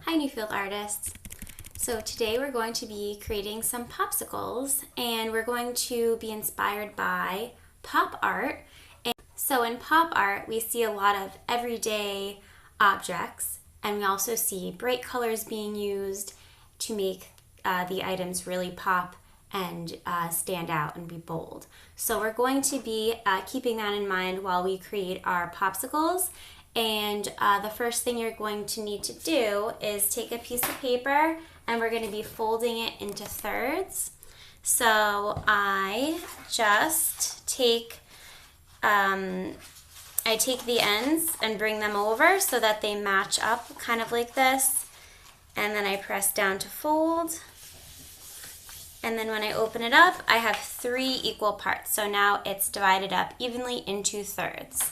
Hi Newfield artists. So today we're going to be creating some popsicles and we're going to be inspired by pop art. And so in pop art we see a lot of everyday objects and we also see bright colors being used to make the items really pop and stand out and be bold. So we're going to be keeping that in mind while we create our popsicles. And the first thing you're going to need to do is take a piece of paper and we're going to be folding it into thirds. So I just take the ends and bring them over so that they match up kind of like this. And then I press down to fold. And then when I open it up, I have 3 equal parts. So now it's divided up evenly into thirds.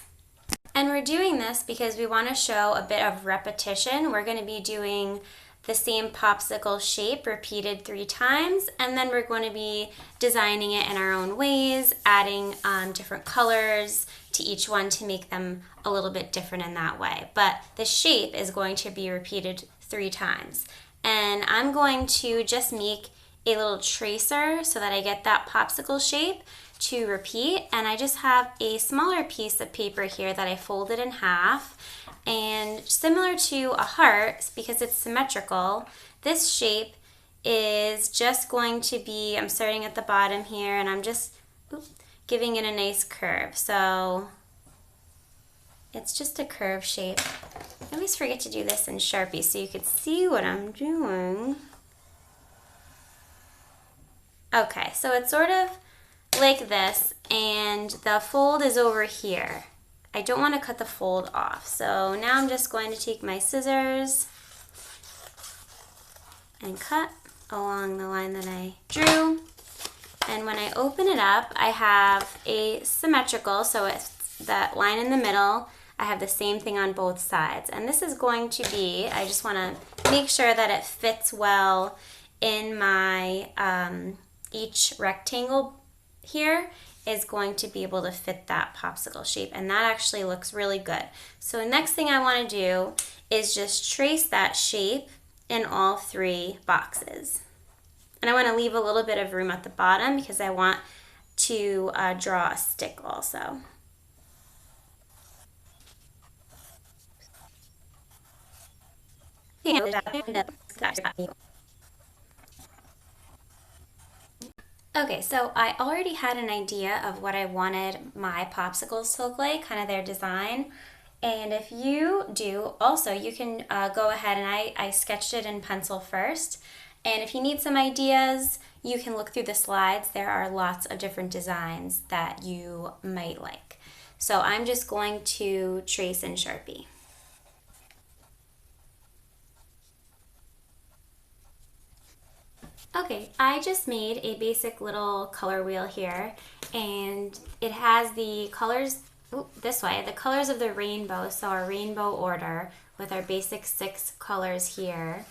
And we're doing this because we want to show a bit of repetition. We're going to be doing the same popsicle shape repeated 3 times, and then we're going to be designing it in our own ways, adding different colors to each one to make them a little bit different in that way. But the shape is going to be repeated 3 times. And I'm going to just make a little tracer so that I get that popsicle shape to repeat, and I just have a smaller piece of paper here that I folded in half, and similar to a heart because it's symmetrical, this shape is just going to be, I'm starting at the bottom here and I'm just giving it a nice curve. So it's just a curve shape. I always forget to do this in Sharpie so you could see what I'm doing. Okay, so it's sort of like this, and the fold is over here. I don't want to cut the fold off, so now I'm just going to take my scissors and cut along the line that I drew. And when I open it up, I have a symmetrical, so it's that line in the middle. I have the same thing on both sides, and this is going to be, I just want to make sure that it fits well in my each rectangle here is going to be able to fit that popsicle shape, and that actually looks really good. So the next thing I want to do is just trace that shape in all 3 boxes. And I want to leave a little bit of room at the bottom because I want to draw a stick also. Okay, so I already had an idea of what I wanted my popsicles to look like, kind of their design. And if you do, also you can go ahead and I sketched it in pencil first. And if you need some ideas, you can look through the slides. There are lots of different designs that you might like. So I'm just going to trace in Sharpie. Okay, I just made a basic little color wheel here, and it has the colors this way, the colors of the rainbow, so our rainbow order with our basic 6 colors here: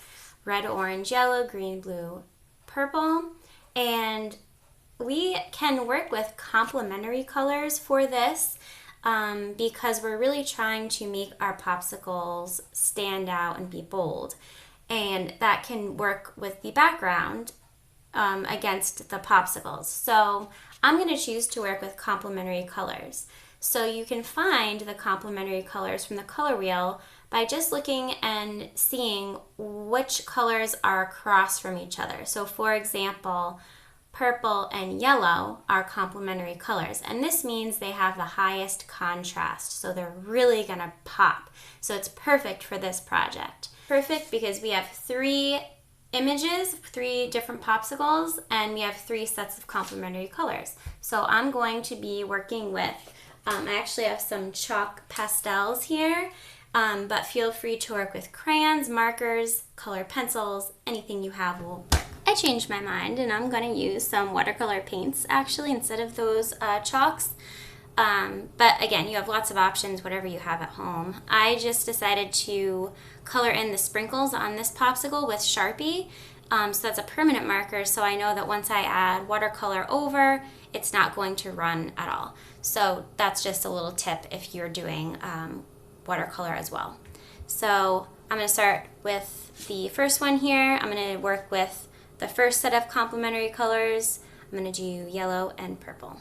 red, orange, yellow, green, blue, purple. And we can work with complementary colors for this because we're really trying to make our popsicles stand out and be bold. And that can work with the background against the popsicles. So I'm going to choose to work with complementary colors. So you can find the complementary colors from the color wheel by just looking and seeing which colors are across from each other. So for example, purple and yellow are complementary colors, and this means they have the highest contrast, so they're really going to pop. So it's perfect for this project. Perfect because we have 3 images, 3 different popsicles, and we have 3 sets of complementary colors. So I'm going to be working with, I actually have some chalk pastels here, but feel free to work with crayons, markers, colored pencils, anything you have will work. I changed my mind and I'm going to use some watercolor paints actually instead of those chalks. But again, you have lots of options, whatever you have at home. I just decided to color in the sprinkles on this popsicle with Sharpie. So that's a permanent marker, so I know that once I add watercolor over, it's not going to run at all. So that's just a little tip if you're doing watercolor as well. So I'm going to start with the first one here, I'm going to work with the first set of complementary colors. I'm going to do yellow and purple.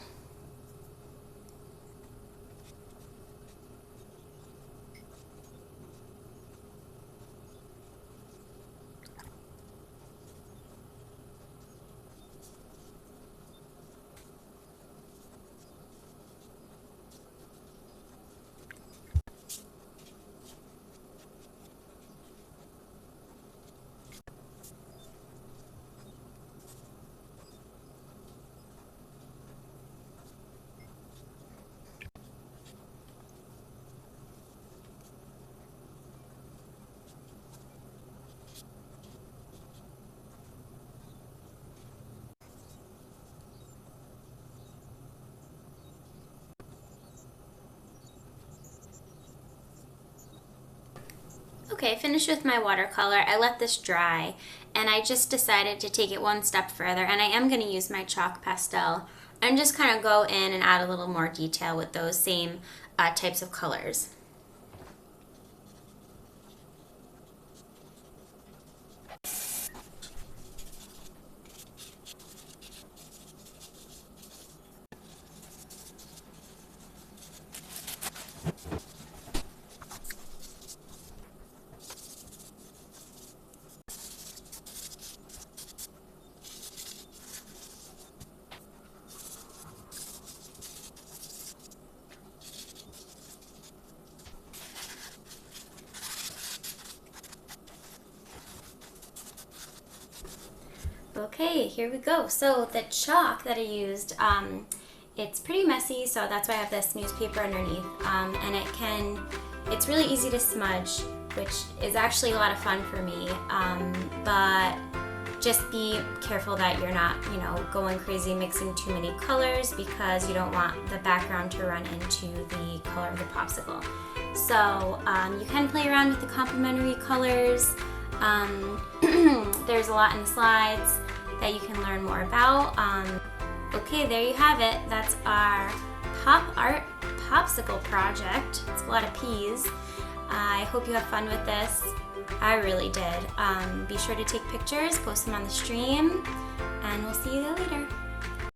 Okay, finished with my watercolor. I let this dry and I just decided to take it one step further, and I am going to use my chalk pastel and just kind of go in and add a little more detail with those same types of colors. Okay, here we go. So the chalk that I used, it's pretty messy, so that's why I have this newspaper underneath. And it's really easy to smudge, which is actually a lot of fun for me. But just be careful that you're not, going crazy mixing too many colors, because you don't want the background to run into the color of the popsicle. So you can play around with the complementary colors. There's a lot in the slides that you can learn more about. Okay, there you have it. That's our pop art popsicle project. It's a lot of P's. I hope you have fun with this. I really did. Be sure to take pictures, post them on the stream, and we'll see you later.